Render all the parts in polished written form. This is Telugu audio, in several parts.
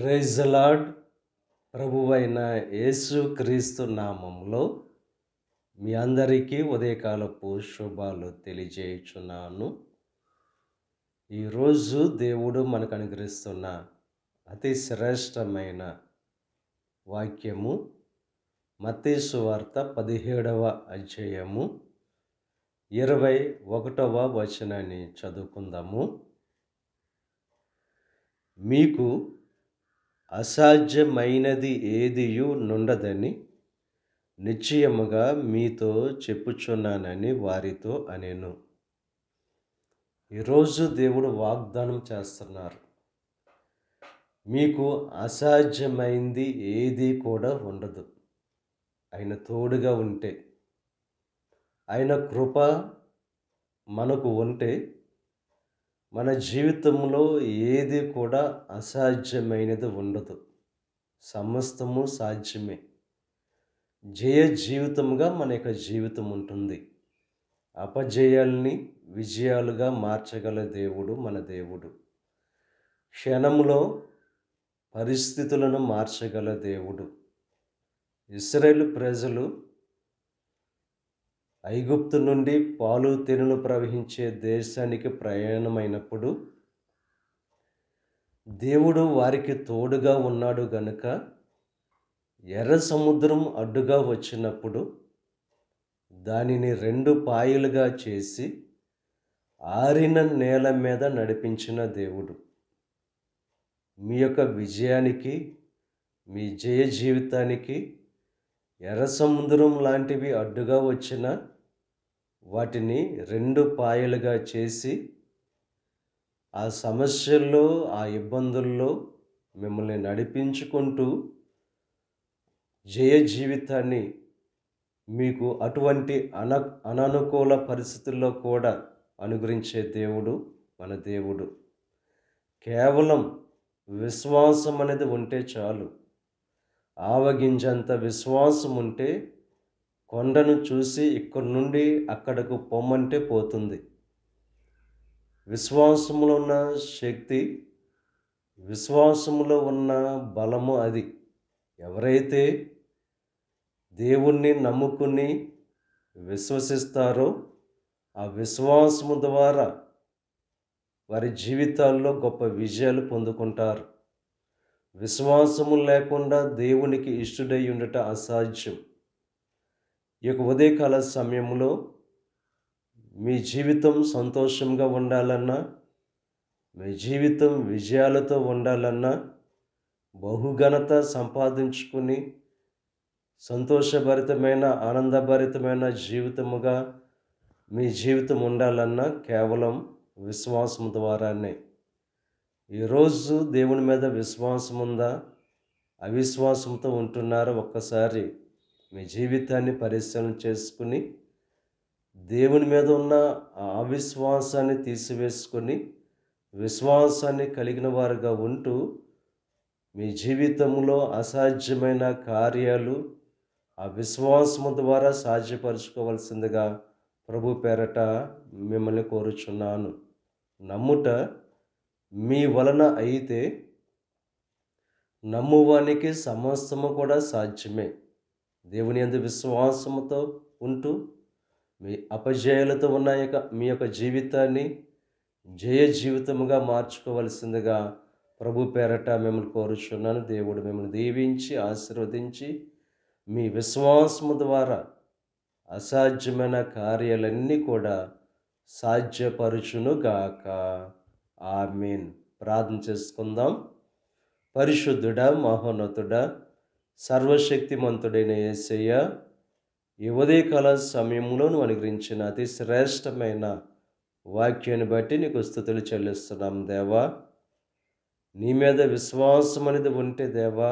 Praise the lord. ప్రభువైన యేసు క్రీస్తు నామంలో మీ అందరికీ ఉదయకాలపు శుభాలు తెలియజేయుచున్నాను. ఈరోజు దేవుడు మనకు అనుగ్రహిస్తున్న అతి శ్రేష్టమైన వాక్యము మత్తయి సువార్త 17వ అధ్యాయము 21వ వచనాన్ని చదువుకుందాము. మీకు అసాధ్యమైనది ఏదియు నుండదని నిశ్చయముగా మీతో చెప్పుచున్నానని వారితో అనెను. ఈరోజు దేవుడు వాగ్దానం చేస్తున్నారు, మీకు అసాధ్యమైంది ఏది కూడా ఉండదు. ఆయన తోడుగా ఉంటే, ఆయన కృప మనకు ఉంటే మన జీవితంలో ఏది కూడా అసాధ్యమైనది ఉండదు. సమస్తము సాధ్యమే. జయ జీవితముగా మన యొక్క జీవితం ఉంటుంది. అపజయాల్ని విజయాలుగా మార్చగల దేవుడు మన దేవుడు. క్షణంలో పరిస్థితులను మార్చగల దేవుడు. ఇశ్రాయేలు ప్రజలు ఐగుప్తు నుండి పాలు తేనెలు ప్రవహించే దేశానికి ప్రయాణమైనప్పుడు దేవుడు వారికి తోడుగా ఉన్నాడు గనుక ఎర్ర సముద్రం అడ్డుగా వచ్చినప్పుడు దానిని 2 పాయలుగా చేసి ఆరిన నేల మీద నడిపించిన దేవుడు. మీ యొక్క విజయానికి, మీ జయ జీవితానికి ఎర్ర సముద్రం లాంటివి అడ్డుగా వచ్చిన వాటిని 2 పాయలుగా చేసి ఆ సమస్యల్లో, ఆ ఇబ్బందుల్లో మిమ్మల్ని నడిపించుకుంటూ జయ జీవితాన్ని మీకు అటువంటి అననుకూల పరిస్థితుల్లో కూడా అనుగ్రహించే దేవుడు మన దేవుడు. కేవలం విశ్వాసం అనేది ఉంటే చాలు. ఆవగింజంత విశ్వాసం ఉంటే కొండను చూసి ఇక్కడి నుండి అక్కడకు పొమ్మంటే పోతుంది. విశ్వాసములో ఉన్న శక్తి, విశ్వాసములో ఉన్న బలము అది. ఎవరైతే దేవుణ్ణి నమ్ముకుని విశ్వసిస్తారో ఆ విశ్వాసము ద్వారా వారి జీవితాల్లో గొప్ప విజయాలు పొందుకుంటారు. విశ్వాసము లేకుండా దేవునికి ఇష్టడై ఉండట అసాధ్యం. ఈ యొక్క ఉదయకాల సమయంలో మీ జీవితం సంతోషంగా ఉండాలన్నా, మీ జీవితం విజయాలతో ఉండాలన్నా, బహుఘనత సంపాదించుకుని సంతోషభరితమైన, ఆనందభరితమైన జీవితముగా మీ జీవితం ఉండాలన్నా కేవలం విశ్వాసం ద్వారానే. ఈరోజు దేవుని మీద విశ్వాసం ఉందా? అవిశ్వాసంతో ఉంటున్నారా? ఒక్కసారి మీ జీవితాన్ని పరిశీలన చేసుకుని దేవుని మీద ఉన్న ఆ అవిశ్వాసాన్ని తీసివేసుకొని విశ్వాసాన్ని కలిగిన వారుగా ఉంటూ మీ జీవితంలో అసాధ్యమైన కార్యాలు ఆ విశ్వాసము ద్వారా సాధ్యపరచుకోవాల్సిందిగా ప్రభు పేరట మిమ్మల్ని కోరుచున్నాను. నమ్ముట మీ వలన అయితే నమ్మువానికి సమస్తము కూడా సాధ్యమే. దేవుని యందు విశ్వాసముతో ఉంటూ మీ అపజయాలతో ఉన్న మీ యొక్క జీవితాన్ని జయ జీవితముగా మార్చుకోవలసిందిగా ప్రభు పేరట మిమ్మల్ని కోరుచున్నాను. దేవుడు మిమ్మల్ని దీవించి ఆశీర్వదించి మీ విశ్వాసము ద్వారా అసాధ్యమైన కార్యాలన్నీ కూడా సాధ్యపరుచునుగాక. ఆమేన్. ప్రార్థన చేసుకుందాం. పరిశుద్ధుడా, మహోన్నతుడా, సర్వశక్తిమంతుడైన యేసయ్య, ఈ ఉదయకాల సమయంలో నువ్వు అనుగ్రహించిన అతి శ్రేష్టమైన వాక్యాన్ని బట్టి నీకు స్తుతులు చెల్లిస్తున్నాం దేవా. నీ మీద విశ్వాసం అనేది ఉంటే దేవా,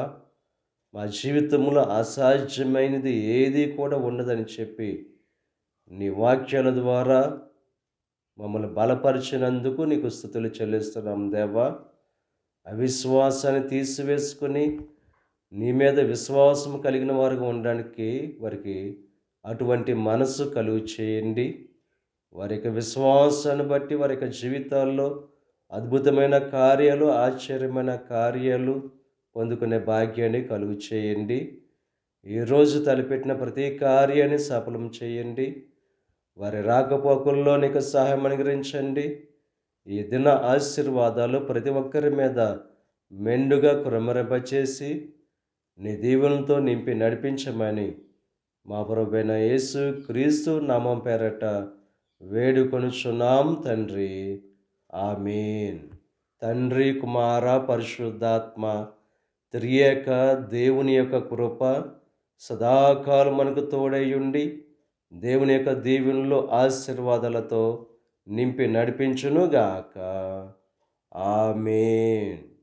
మా జీవితంలో అసాధ్యమైనది ఏది కూడా ఉండదని చెప్పి నీ వాక్యాల ద్వారా మమ్మల్ని బలపరిచినందుకు నీకు స్తుతులు చెల్లిస్తున్నాం దేవా. అవిశ్వాసాన్ని తీసివేసుకుని నీ మీద విశ్వాసం కలిగిన వారుగా ఉండడానికి వారికి అటువంటి మనసు కలుగు చేయండి. వారి యొక్క విశ్వాసాన్ని బట్టి వారి యొక్క జీవితాల్లో అద్భుతమైన కార్యాలు, ఆశ్చర్యమైన కార్యాలు పొందుకునే భాగ్యాన్ని కలుగు చేయండి. ఈరోజు తలపెట్టిన ప్రతి కార్యాన్ని సఫలం చేయండి. వారి రాకపోకల్లో నీకు సహాయం అనుగ్రహించండి. ఈ దిన ఆశీర్వాదాలు ప్రతి ఒక్కరి మీద మెండుగా కుమ్మరింపచేసి నీ దీవెనలతో నింపి నడిపించమని మా ప్రభువైన యేసు క్రీస్తు నామం పేరట వేడుకొనుచున్నాం తండ్రి. ఆమేన్. తండ్రి, కుమార, పరిశుద్ధాత్మ త్రియేక దేవుని యొక్క కృప సదాకాలం మనకు తోడైయుండి దేవుని యొక్క దీవెనలు ఆశీర్వాదాలతో నింపి నడిపించునుగాక. ఆమేన్.